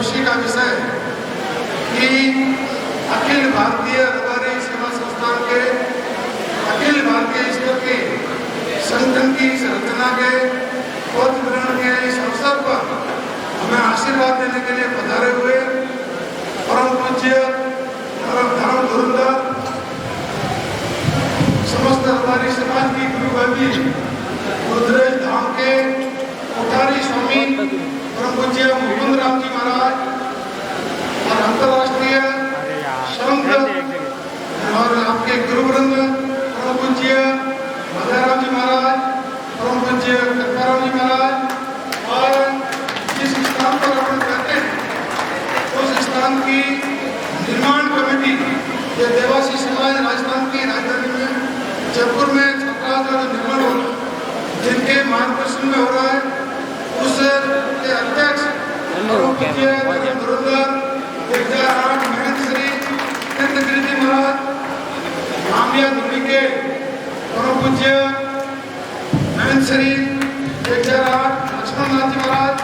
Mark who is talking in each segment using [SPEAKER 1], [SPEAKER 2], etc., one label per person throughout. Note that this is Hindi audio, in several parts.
[SPEAKER 1] खुशी का विषय है कि अखिल भारतीय रबारी सेवा संस्थान के अखिल भारतीय स्तर के संगठन की इस रचना के पद ग्रहण के इस अवसर पर हमें आशीर्वाद देने के लिए पधारे हुए परम पूज्य धर्म धुरंधर समस्त रबारी समाज की गुरुगादी रुद्रेश धाम के कोठारी स्वामी परम पूज्य मुकुंद राम जी महाराज और अंतर्राष्ट्रीय संघ और आपके गुरुवृंद परम पूज्य राम जी महाराज, परम पूज्य कृपाराम जी महाराज और जिस स्थान पर अपन रहते हैं उस स्थान की निर्माण कमेटी ये देवासी समाज राजस्थान की राजधानी में जयपुर में छात्रावास का निर्माण हो रहा है जिनके मार्गदर्शन में हो रहा है उस के अध्यक्ष परम पूज्य धुरंधर 2008 महेंद्र श्री तीर्थगिरी जी महाराज, आमिया दिल्ली के परम पूज्य महेंद्र श्री 2008 लक्ष्मणनाथ जी महाराज,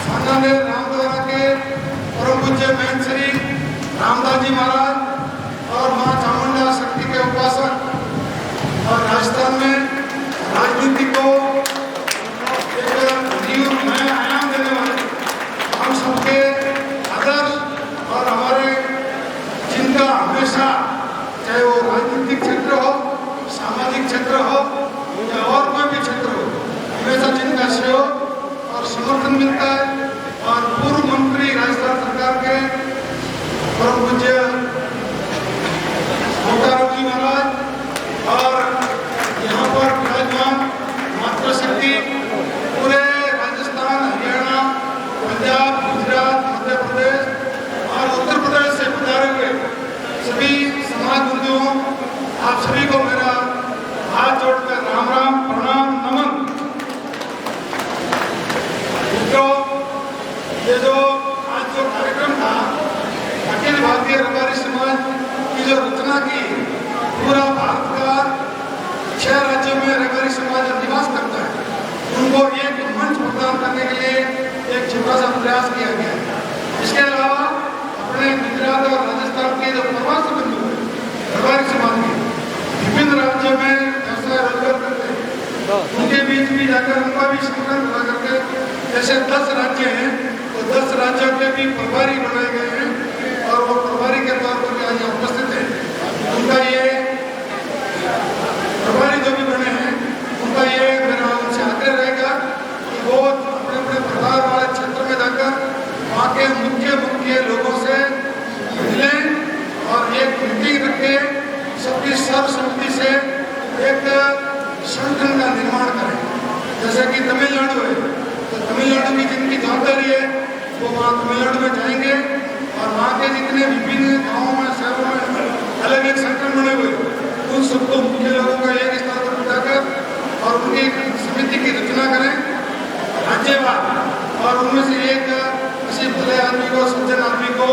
[SPEAKER 1] सानानेर रामद्वारा के परम पूज्य महेंद्र श्री रामदास जी महाराज और मां चामुंडा शक्ति के उपासक और राजस्थान में राजनीति को एक नया आयाम देने वाले हम सबके आदर्श और हमारे जिनका हमेशा चाहे वो राजनीतिक क्षेत्र हो, सामाजिक क्षेत्र हो या और कोई भी क्षेत्र हो, हमेशा जिनका सहयोग और समर्थन मिलता है और पूर्व मंत्री राजस्थान सरकार के परम पूज्य मोटाराम जी महाराज और यहाँ पर विराजमान मातृशक्ति पूरे राजस्थान, हरियाणा, पंजाब, गुजरात, मध्य प्रदेश और उत्तर प्रदेश से पधारे हुए सभी समाज बंधुओं, आप सभी को मेरा हाथ जोड़कर राम राम, प्रणाम, नमन। मित्रों, ये जो आज जो कार्यक्रम था अखिल भारतीय रबारी समाज की जो रचना की पूरा भारत का 6 राज्यों में रबारी समाज निवास करता है उनको एक मंच प्रदान करने के लिए एक छोटा सा प्रयास किया गया है। इसके अलावा अपने गुजरात और राजस्थान के जो प्रवासी बंधु हैं रबारी समाज के विभिन्न राज्यों में व्यवसाय रोजगार करते हैं उनके बीच भी जाकर उनका भी संगठन बना करके जैसे 10 राज्य हैं तो 10 राज्यों के भी प्रभारी बनाए गए हैं और वो प्रभारी के तौर पर आज उपस्थित है। उनका ये प्रभारी जो भी बने हैं उनका ये मेरा उनसे आग्रह रहेगा कि वो अपने अपने प्रभार वाले क्षेत्र में जाकर वहाँ के मुख्य लोगों से मिलें और एक मीटिंग रखे सबकी सर्वसम्मति से एक संगठन का निर्माण करें। जैसे कि तमिलनाडु है तो तमिलनाडु की जिनकी जवाबदारी है वो वहाँ तमिलनाडु में जाएंगे और वहाँ के जितने विभिन्न गाँवों में शहरों में अलग अलग संगठन बने हुए उन सबको मुख्य लोगों का एक स्थान पर बिठाकर और उनकी एक समिति की रचना करें राज्यवार और उनमें से एक किसी भले आदमी को, सज्जन आदमी को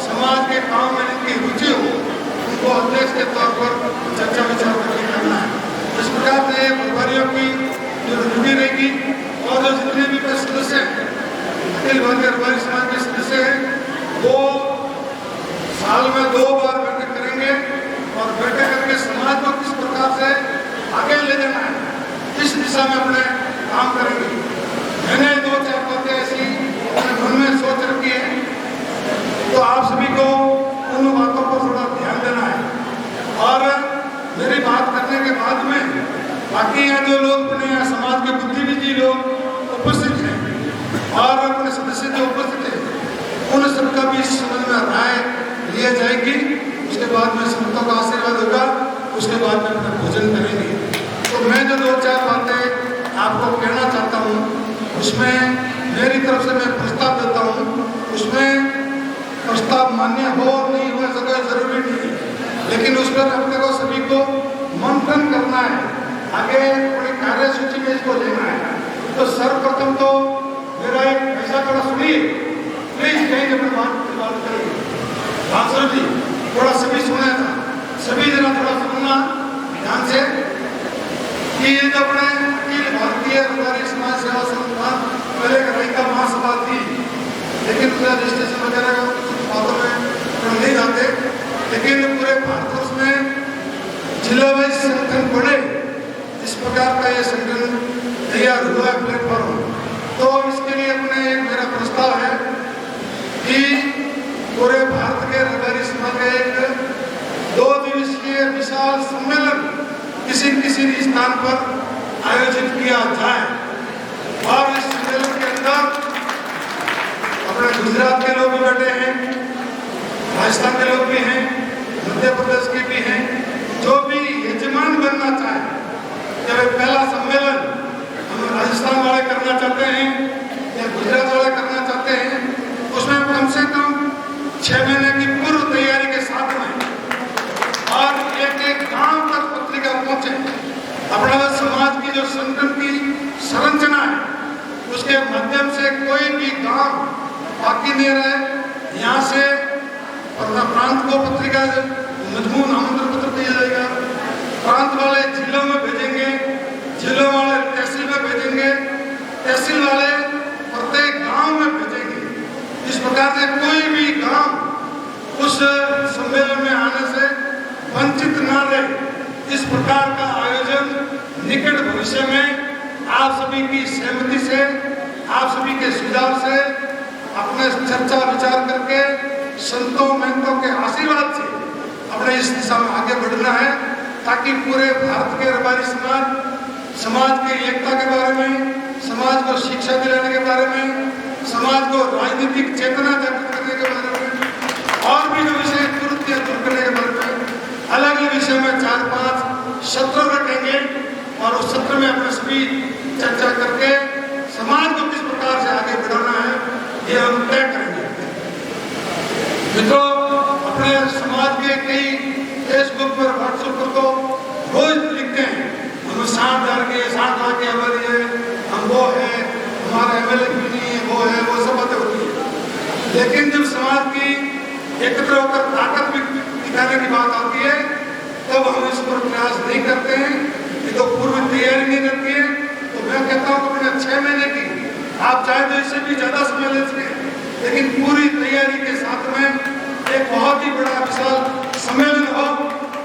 [SPEAKER 1] समाज के काम में इनकी रुचि हो उनको अध्यक्ष के तौर पर चर्चा विचार करके करना है। इस प्रकार से प्रभारियों की जो ड्यूटी रहेगी और जो जितने भी सदस्य हैं अखिल भारतीय रबारी समाज के सदस्य हैं वो साल में 2 बार बैठक करेंगे और बैठक करके समाज को किस प्रकार से आगे ले जाना है इस दिशा में अपने काम करेंगे। मैंने 2-4 बातें ऐसी अपने मन में सोच रखी है तो आप सभी को उन बातों पर थोड़ा ध्यान देना है और मेरी बात करने के बाद में बाकी यहाँ जो लोग अपने यहाँ समाज के बुद्धिजीवी लोग उपस्थित हैं और अपने सदस्य जो उपस्थित हैं उन सबका भी इस समझ में राय लिया जाएगी। उसके बाद में संतों का आशीर्वाद होगा, उसके बाद में अपना भोजन करेंगे। तो मैं जो 2-4 बातें आपको कहना चाहता हूँ उसमें मेरी तरफ से मैं प्रस्ताव देता हूँ। उसमें प्रस्ताव मान्य हो नहीं हो ऐसा कोई जरूरी नहीं है लेकिन उस पर अपने को सभी को मंथन करना है, आगे अपनी कार्यसूची में इसको लेना है। तो सर्वप्रथम तो मेरा एक ऐसा थोड़ा सुनिए प्लीज, कहीं अपनी बात करिए। भास्कर जी थोड़ा सभी सुना था, सभी जरा थोड़ा सुनना ध्यान से कि ये जो अपने अखिल भारतीय रबारी समाज सेवा संस्थान पहले का महासभा थी लेकिन किसी भी स्थान पर आयोजित किया जाए। और इस सम्मेलन के अंदर अपने गुजरात के लोग भी बैठे हैं, राजस्थान के लोग भी हैं, मध्य प्रदेश के भी हैं, जो भी यजमान बनना चाहे। जब पहला सम्मेलन हम राजस्थान वाले करना चाहते हैं या गुजरात वाले करना चाहते हैं, उसमें कम से कम 6 महीने की पूर्व तैयारी के साथ में और एक गांव तक पत्रिका पहुंचे। अपना समाज की जो संगठन की संरचना है, उसके माध्यम से कोई भी गांव बाकी नहीं रहे। यहाँ से प्रांत को पत्रिका मजमून आमंत्रण पत्र दिया जाएगा, प्रांत वाले जिलों में भेजेंगे, जिलों वाले तहसील में भेजेंगे, तहसील वाले प्रत्येक गांव में भेजेंगे। इस प्रकार से कोई भी गांव उस सम्मेलन में आने से वंचित न रहे। इस प्रकार का आयोजन निकट भविष्य में आप सभी की सहमति से, आप सभी के सुझाव से, अपने चर्चा विचार करके संतों महंतों के आशीर्वाद से अपने इस दिशा में आगे बढ़ना है, ताकि पूरे भारत के रबारी समाज की एकता के बारे में, समाज को शिक्षा दिलाने के बारे में, समाज को राजनीतिक चेतना जागृत करने के बारे में और भी जो विषय तुरंत या दूर करने के बारे में अलग अलग विषय में 4-5 सत्र रखेंगे और उस सत्र में अपने सभी चर्चा करके समाज को किस प्रकार से आगे बढ़ाना है, ये हम तय करेंगे। मित्रों, अपने समाज के कई फेसबुक पर, व्हाट्सएप पर तो रोज लिखते हैं, हम 60 लाख के हमारी है, हम वो है, हमारा एमएलए भी नहीं है, वो है, वो सब बातें होती है। लेकिन जब समाज की एकत्र होकर ताकत भी दिखाने की बात आती है, तब हम इस पर प्रयास नहीं करते हैं। ये तो पूर्व तैयारी नहीं रहती है। तो मैं कहता हूँ अपने 6 महीने की, आप चाहे तो इससे भी ज्यादा समय ले सकें, लेकिन पूरी तैयारी के साथ में एक बहुत ही बड़ा विशाल सम्मेलन हो,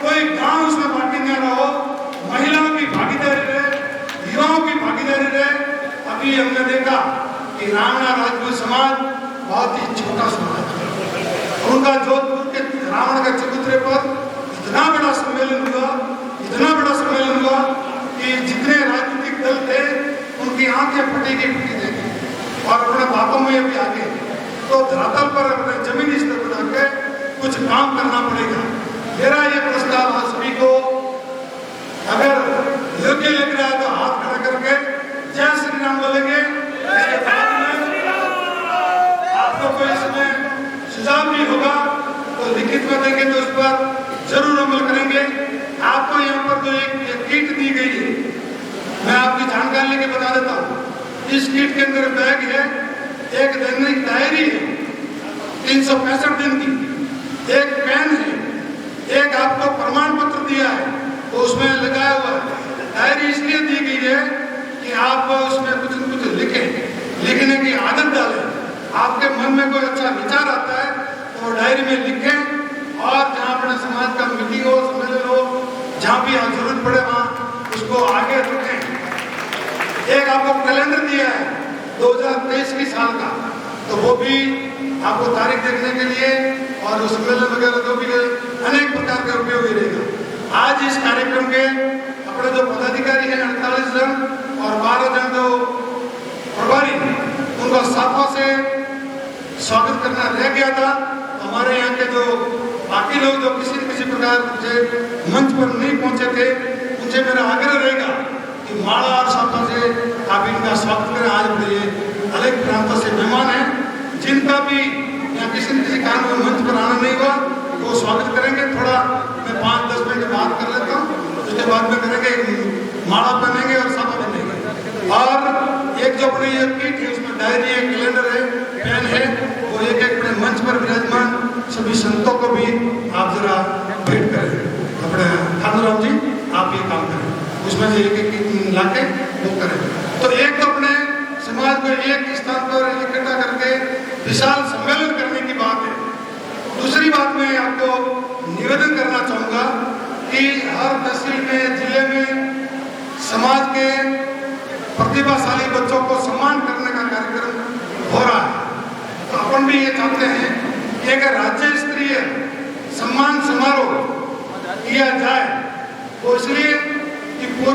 [SPEAKER 1] कोई गांव उसमें बाकी न रहो, महिलाओं की भागीदारी रहे, युवाओं की भागीदारी रहे। अभी हमने देखा कि राणा राजपूत समाज बहुत ही छोटा समाज है। उनका जोधपुर के रावण के चबूतरे पर इतना बड़ा सम्मेलन हुआ, इतना बड़ा सम्मेलन हुआ कि जितने राजनीतिक दल थे उनकी आंखें फटी देखी और अपने बातों में भी आगे। तो धरातल पर अपने जमीनी स्तर पर जाकर कुछ काम करना पड़ेगा। मेरा ये प्रस्ताव आप सभी को, अगर योग्य लग रहा है तो हाथ खड़ा करके जय श्री राम बोलेंगे। इसके बाद में आपको कोई इसमें सुझाव भी होगा तो लिखित में देंगे, तो उस पर जरूर अमल करेंगे। आपको यहाँ पर जो एक किट दी गई है, मैं आपकी जानकारी लेके बता देता हूँ। इस किट के अंदर बैग है, एक दैनिक डायरी है 365 दिन की, एक पेन है, एक आपको प्रमाण पत्र दिया है तो उसमें लगाया हुआ है। डायरी इसलिए दी गई है कि आप उसमें कुछ न कुछ लिखें, लिखने की आदत डालें। आपके मन में कोई अच्छा विचार आता है तो डायरी में लिखें, और जहाँ अपने समाज का मीटिंग हो, सम्मेलन हो, जहाँ भी जरूरत पड़े वहाँ उसको आगे रखें। एक आपको कैलेंडर दिया है 2023 की साल का, तो वो भी आपको तारीख देखने के लिए और उस सम्मेलन वगैरह जो भी अनेक प्रकार का उपयोगी रहेगा। आज इस कार्यक्रम के अपने जो पदाधिकारी हैं 48 जन और 12 जन जो प्रभारी, उनको साफों से स्वागत करना रह गया था। हमारे यहाँ के जो बाकी लोग जो किसी न किसी प्रकार से मंच पर नहीं पहुंचे थे, उनसे मेरा आग्रह रहेगा कि माला और साफों से आप इनका स्वागत करें। आज बड़े अलग प्रांतों से मेहमान हैं, जिनका भी या किसी न किसी कारण में मंच पर आना नहीं हुआ तो स्वागत करेंगे। थोड़ा मैं 5-10 मिनट बात कर लेता हूँ, उसके बाद में करेंगे, माला पहनेंगे और साफा पहनेंगे। और एक जो अपनी ये किट है उसमें डायरी है, कैलेंडर है, पेन है, वो एक अपने मंच पर विराजमान सभी संतों को भी आप जरा भेंट करें। अपने ठाकुराम जी आप ये काम करें, उसमें से एक लाके वो करें। तो एक तो अपने समाज को एक स्थान पर इकट्ठा करके विशाल सम्मेलन करने की बात है। दूसरी बात मैं आपको निवेदन करना चाहूँगा कि हर तहसील में, जिले में समाज के प्रतिभाशाली बच्चों को सम्मान करने का कार्यक्रम हो रहा है। तो अपन भी ये चाहते हैं कि अगर राज्य स्तरीय सम्मान समारोह किया जाए तो इसलिए कि पूरे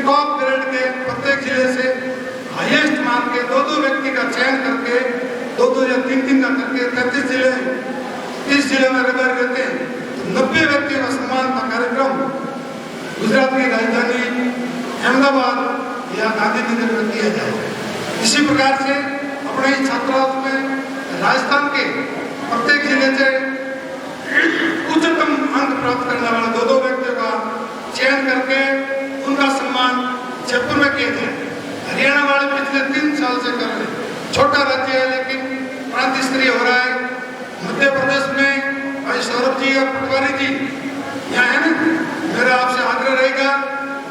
[SPEAKER 1] टॉप ग्रेड के प्रत्येक जिले से हाईएस्ट मार्क के 2-2 व्यक्ति का चयन करके 2-2 या 3-3 का करके 33 जिले 30 जिले में रेबारी रहते हैं, तो 90 व्यक्तियों का सम्मान का कार्यक्रम गुजरात की राजधानी अहमदाबाद या गांधीनगर में किया जाएगा। इसी प्रकार से अपने छात्रावास में राजस्थान के प्रत्येक जिले से उच्चतम अंक प्राप्त करने वाले 2-2 व्यक्तियों का चयन करके उनका सम्मान जयपुर में किया जाए। हरियाणा वाले पिछले 3 साल से कर रहे हैं, छोटा राज्य है लेकिन प्रांत स्तरीय हो रहा है। मध्य प्रदेश में भाई सौरभ जी और पटवारी जी यहाँ है ना, मेरा आपसे आग्रह रहेगा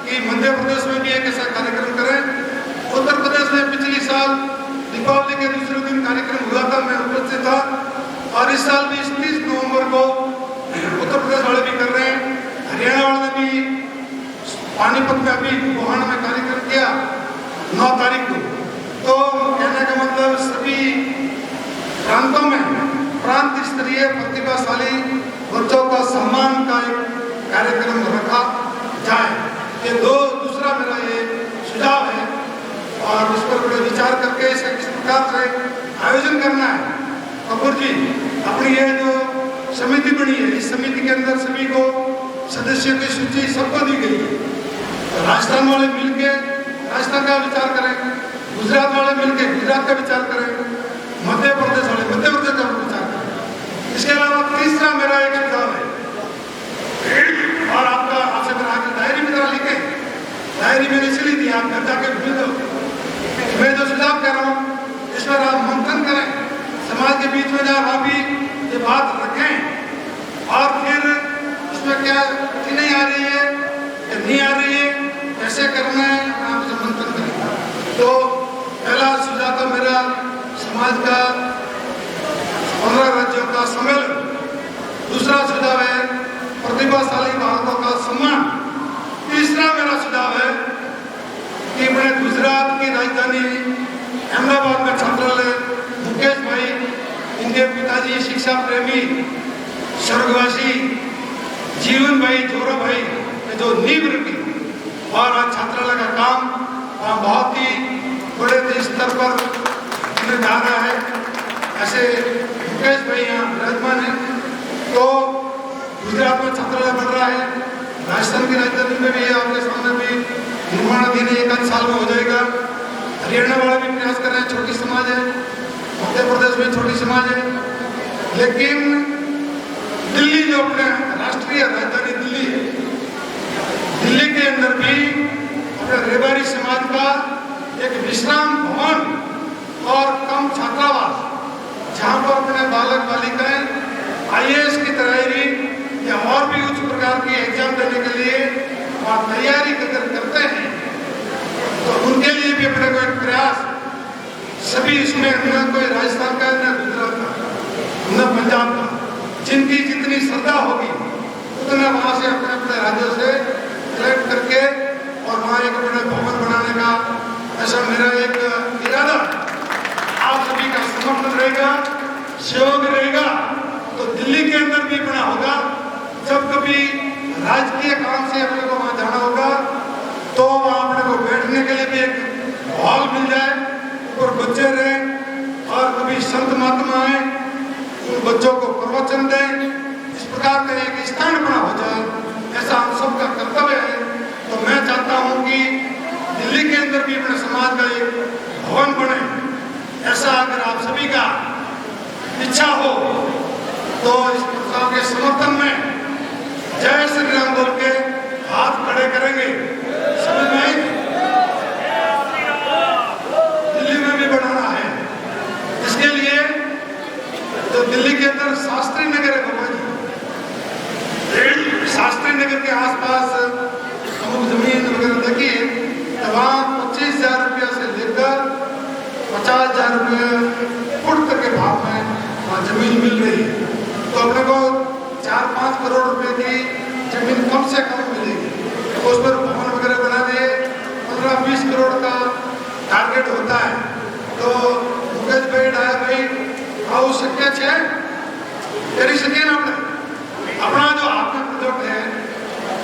[SPEAKER 1] कि मध्य प्रदेश में भी एक ऐसा कार्यक्रम करें। उत्तर प्रदेश में पिछले साल दीपावली के दूसरे दिन कार्यक्रम हुआ था, मैं उपस्थित था, और इस साल भी 30 नवंबर को उत्तर प्रदेश वाले भी कर रहे हैं। हरियाणा वाले ने भी पानीपत में अभी गोहाना में कार्यक्रम किया 9 तारीख को। तो कहने का मतलब सभी प्रांतों में प्रांत स्तरीय प्रतिभाशाली बच्चों का सम्मान का एक कार्यक्रम रखा जाए। ये दूसरा मेरा ये सुझाव है और उस पर बड़े विचार करके इसे किस प्रकार से आयोजन करना है। कपूर जी, अपनी ये जो समिति बनी है, इस समिति के अंदर सभी को सदस्यों की सूची सबको दी गई है। तो राजस्थान वाले मिलके राजस्थान का विचार करें, गुजरात वाले मिलके गुजरात का विचार करें, मध्य प्रदेश वाले मध्य प्रदेश का विचार करें। इसके अलावा तीसरा मेरा एक सुझाव है, और आपसे मेरा आगे डायरी में जरा लिखे, डायरी मैंने इसलिए दी, आप घर जाके भूल दो। मैं जो सुझाव कह रहा हूँ इस पर आप मंथन करें, समाज के बीच में जहाँ भी ये बात रखें और फिर उसमें क्या नहीं आ रही है या नहीं आ रही है, कैसे करना है, आप से मंथन करें। तो पहला सुझाव था मेरा समाज का 15 राज्यों का सम्मेलन। दूसरा सुझाव है प्रतिभाशाली बालकों का सम्मान। तीसरा मेरा सुझाव है कि मैं गुजरात की राजधानी अहमदाबाद में छात्रालय मुकेश भाई, इनके पिताजी शिक्षा प्रेमी स्वर्गवासी जीवन भाई जोरा भाई ने जो नींव रखी और आज छात्रालय का काम वहाँ बहुत ही बड़े स्तर पर जा रहा है। ऐसे मुकेश भाई यहाँ विराजमान है। तो गुजरात में छात्रालय बन रहा है, राजस्थान की राजधानी में भी है, आपके सामने भी निर्माणाधीन 1 साल में हो जाएगा। हरियाणा वाले भी प्रयास कर रहे हैं, छोटी समाज है, मध्य प्रदेश में छोटी समाज है, लेकिन दिल्ली जो अपने राष्ट्रीय राजधानी दिल्ली है, दिल्ली के अंदर भी अपने रेबारी समाज का एक विश्राम भवन और कम छात्रावास, जहाँ पर अपने बालक बालिकाएं IAS की तैयारी या और भी उच्च प्रकार की एग्जाम देने के लिए वहाँ तैयारी करते हैं, तो उनके लिए भी अपने को एक प्रयास, सभी इसमें न कोई राजस्थान का, न गुजरात का, न पंजाब का, जिनकी जितनी श्रद्धा होगी उतना वहाँ से अपने अपने राज्यों से सेलेक्ट करके और वहाँ एक अपने भवन बनाने का ऐसा मेरा एक इरादा। आप सभी का समर्थन रहेगा, सहयोग रहेगा, तो दिल्ली के अंदर भी बना होगा। जब कभी राजकीय काम से अपने को वहाँ जाना होगा तो वहाँ अपने को बैठने के लिए भी एक हॉल मिल जाए, ऊपर बच्चे रहें और कभी संत महात्मा आए उन बच्चों को प्रवचन दें, इस प्रकार का एक स्थान बना हो जाए, ऐसा हम सबका कर्तव्य है। तो मैं चाहता हूँ कि दिल्ली के अंदर भी अपने समाज का एक भवन बने। ऐसा अगर आप सभी का इच्छा हो तो इस प्रकार के समर्थन में जय श्री राम बोल के हाथ खड़े करेंगे। समझ में आई? दिल्ली में भी बढ़ाना है, इसके लिए तो दिल्ली के अंदर शास्त्री नगर है बाबा जी, शास्त्री नगर के आसपास अमुक जमीन वगैरह देखिए, तो वहाँ 25,000 रुपया से लेकर 50,000 रुपये फुट तक के भाव में वहाँ जमीन मिल रही है। तो अपने को 4-5 करोड़ रुपए की जमीन कम से कम मिलेगी, तो उस पर भवन वगैरह बना दिए, 15-20 करोड़ का टारगेट होता है। तो मुकेश भाई डाया भाई આવું શક્ય છે? કરી શકીએ ને આપણે? अपना जो आपका प्रोजेक्ट है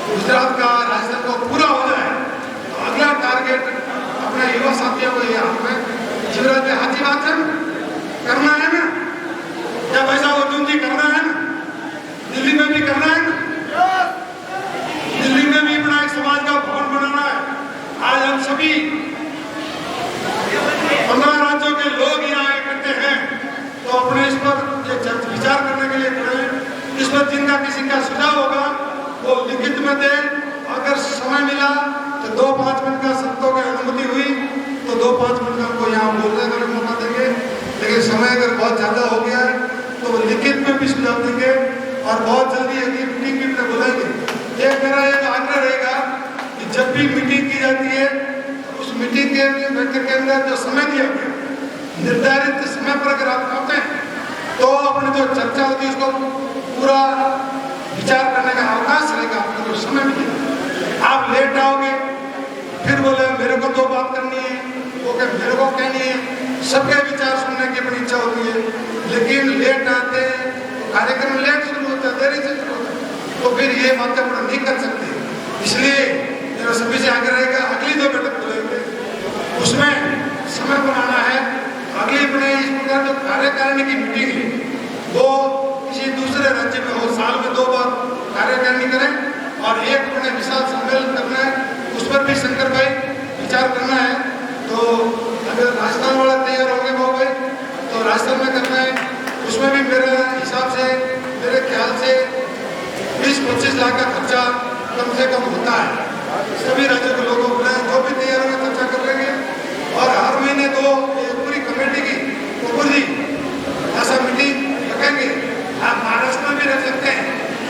[SPEAKER 1] गुजरात का, राजस्थान को पूरा हो जाए तो अगला पहला टारगेट अपने युवा साथियों को ये में जीवराज में हाथी करना है ना, या वैसा अर्जुन जी करना है ना, दिल्ली में भी करना है ना, दिल्ली में भी अपना एक समाज का भवन बनाना है। आज हम सभी 15 राज्यों के लोग यहाँ इकट्ठे हैं, तो अपने इस पर विचार करने के लिए खड़े। इस पर जिनका किसी का सुझाव होगा वो लिखित में दे। अगर समय मिला तो 2-5 मिनट का संतों की अनुमति हुई तो 2-5 मिनट का हमको यहाँ बोलने का भी मौका देंगे, लेकिन समय अगर बहुत ज्यादा हो गया है तो वो लिखित में भी सुझाव देंगे और बहुत जल्दी अगली मीटिंग भी अपने बुलाएंगे। एक मेरा एक आग्रह रहेगा कि जब भी मीटिंग की जाती है उस मीटिंग के अंदर जो समय दिया गया निर्धारित समय पर अगर आप आते हैं तो अपनी जो चर्चा होती है उसको पूरा विचार करने का अवकाश रहेगा, आपको जो समय मिलेगा। आप लेट आओगे फिर बोले मेरे को तो बात करनी है, वो क्या मेरे को कहनी है, सबके विचार सुनने की अपनी इच्छा होती है, लेकिन लेट आते हैं तो कार्यक्रम लेट शुरू होता है, देरी से शुरू होता है, तो फिर ये बातें पूरा नहीं कर सकते। इसलिए मेरा सभी से आग्रह रहेगा अगली जो बैठक बुलाएंगे उसमें समय बनाना है। अगली अपने इस प्रकार जो कार्यकारिणी की मीटिंग है वो किसी दूसरे राज्य में हो, साल में 2 बार कार्यकारिणी करें और एक अपने विशाल सम्मेलन करना है, उस पर भी शंकर भाई विचार करना है। तो अगर राजस्थान वाला तैयार होंगे बाबू भाई तो राजस्थान में करना है, उसमें भी मेरे हिसाब से मेरे ख्याल से 20-25 लाख का खर्चा कम से कम होता है। सभी राज्यों के लोगों को जो भी तैयार होंगे चर्चा कर लेंगे और हर महीने 2 पूरी कमेटी की पूरी ऐसा मीटिंग रखेंगे। आप महाराष्ट्र में भी रख सकते हैं,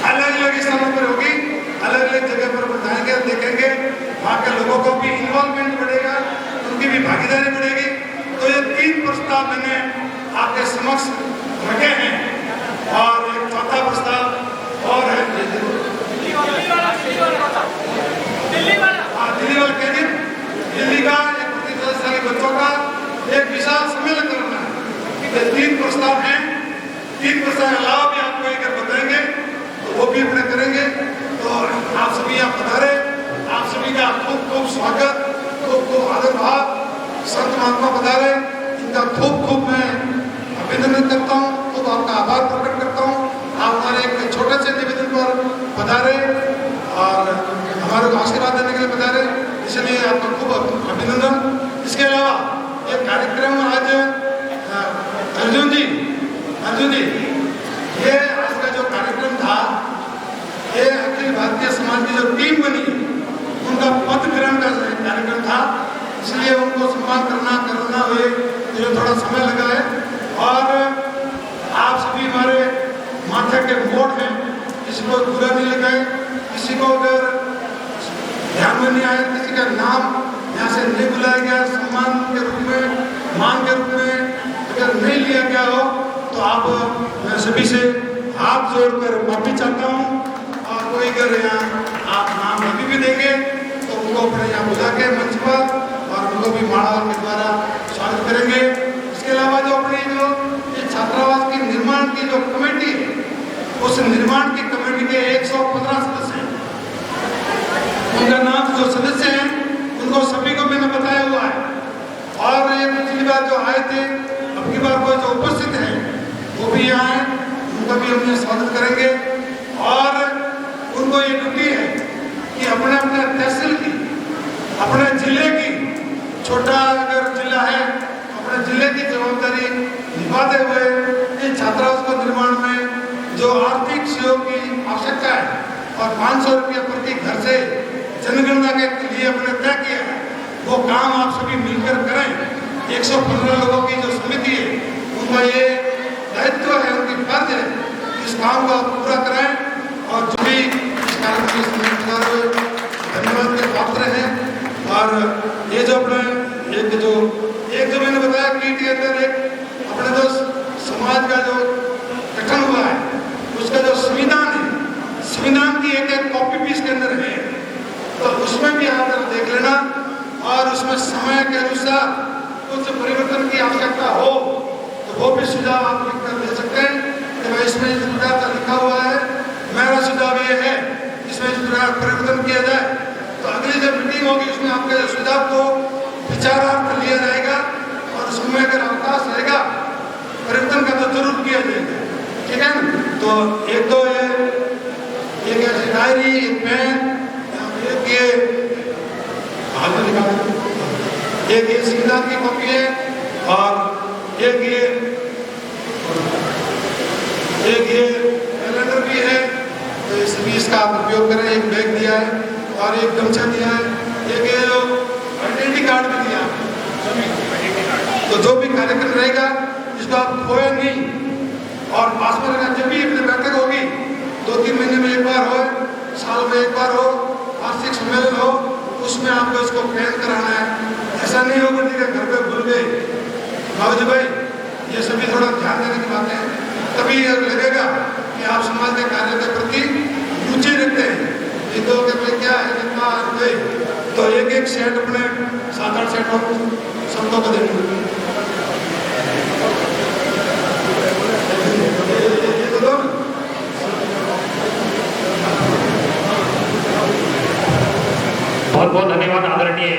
[SPEAKER 1] अलग अलग स्थानों पर होगी, अलग अलग जगह पर बताएंगे, देखेंगे, वहाँ के लोगों को भी इन्वॉल्वमेंट बढ़ेगा, उनकी भी भागीदारी बढ़ेगी। तो ये 3 प्रस्ताव मैंने आपके समक्ष रखे हैं और एक चौथा प्रस्ताव और है दिल्ली वाला कह दिन दिल्ली का 1 साल के बच्चों का एक विशाल सम्मेलन करना है। ये 3 प्रस्ताव हैं, 3 प्रस्ताव अलावा भी आपको एक बताएंगे तो वो भी अपने करेंगे। तो आप सभी यहाँ पधारे, आप सभी का खूब खूब स्वागत, खूब खूब आदर भाव। संत महात्मा पधारे, इनका खूब खूब मैं अभिनंदन करता हूँ, खूब आपका आभार प्रकट करता हूँ। आप हमारे एक छोटे से निवेदन पर पधारे और हमारे को आशीर्वाद देने के लिए पधारे, इसलिए आपका खूब अभिनंदन। इसके अलावा एक कार्यक्रम आज अर्जुन जी ये आज का जो कार्यक्रम था ये अखिल भारतीय समाज की जो टीम बनी उनका पद ग्रहण का कार्यक्रम था, इसलिए उनको सम्मान करना हुए मुझे थोड़ा समय लगा है। और आप सभी हमारे माथे के मोड़ हैं, किसी को बुरा नहीं लगाए, किसी को अगर ध्यान में नहीं आया, किसी का नाम यहाँ से नहीं बुलाया गया सम्मान के रूप में, मान के रूप में अगर नहीं लिया गया हो तो आप मैं सभी से हाथ जोड़कर माफी चाहता हूँ। और कोई अगर यहाँ आप नाम अभी भी देंगे तो उनको अपने यहाँ बुला के मंच पर और उनको भी माला के द्वारा स्वागत करेंगे। इसके अलावा जो अपनी जो ये छात्रावास की निर्माण की जो कमेटी है उस निर्माण की कमेटी के 115 सदस्य हैं, उनका नाम जो सदस्य हैं उनको सभी को मैंने बताया हुआ है। और ये पिछली बार जो आए थे, अब की बार को जो उपस्थित हैं वो भी यहाँ हैं, उनका भी हम स्वागत करेंगे। और उनको ये ड्यूटी है कि अपने अपने तहसील की, अपने जिले की, छोटा अगर जिला है अपने जिले की जवाबदारी निभाते हुए इस छात्रावास को निर्माण में जो आर्थिक सहयोग की आवश्यकता है और 500 रुपये प्रति घर से जनगणना के लिए अपने तय किया है, वो काम आप सभी मिलकर करें। 115 लोगों की जो समिति है उनका ये दायित्व है, उनकी फर्ज है, इस काम को आप पूरा कराएं। और जो भी इस कार्यक्रम में धन्यवाद के पात्र हैं। और ये जो अपने एक जो मैंने बताया कि के अंदर एक अपने जो समाज का जो गठन हुआ है उसका जो संविधान है, संविधान की एक कॉपी भी इसके अंदर है, तो उसमें भी आप देख लेना। और उसमें समय के अनुसार कुछ परिवर्तन की आवश्यकता हो तो वो भी सुझाव आप लिखकर दे सकते हैं कि भाई इसमें इस प्रकार का लिखा हुआ है, मेरा सुझाव ये है इसमें इस प्रकार परिवर्तन किया जाए। तो अगली जब मीटिंग होगी उसमें आपके सुझाव को विचारार्थ लिया जाएगा और उसमें अगर अवकाश रहेगा परिवर्तन का तो जरूर किया जाएगा, ठीक है ना। तो एक तो ये कैसे डायरी, एक पेन, एक ये हाथ में निकाल, एक ये सिद्धांत की कॉपी है और एक ये कैलेंडर भी है। तो इसलिए इसका आप उपयोग करें। एक बैग दिया है और एक गमछा दिया है, एक आइडेंटिटी कार्ड भी दिया है। तो जो भी कार्यक्रम रहेगा इसको आप खोए नहीं और पास में रहना। जब भी अपनी बैठक होगी 2-3 महीने में एक बार हो, साल में एक बार हो, वार्षिक सम्मेलन हो, उसमें आपको इसको प्लान कराना है। ऐसा नहीं होगा कि घर पे भूल गए। बाबूजी भाई ये सभी थोड़ा ध्यान देने की बातें हैं, तभी लगेगा कि आप समाज के कार्य के प्रति रुचि रखते हैं। ये तो भाई क्या है कितना गए तो एक सेट अपने 7-8 सेट हो सबको को देंगे।
[SPEAKER 2] बहुत बहुत धन्यवाद आदरणीय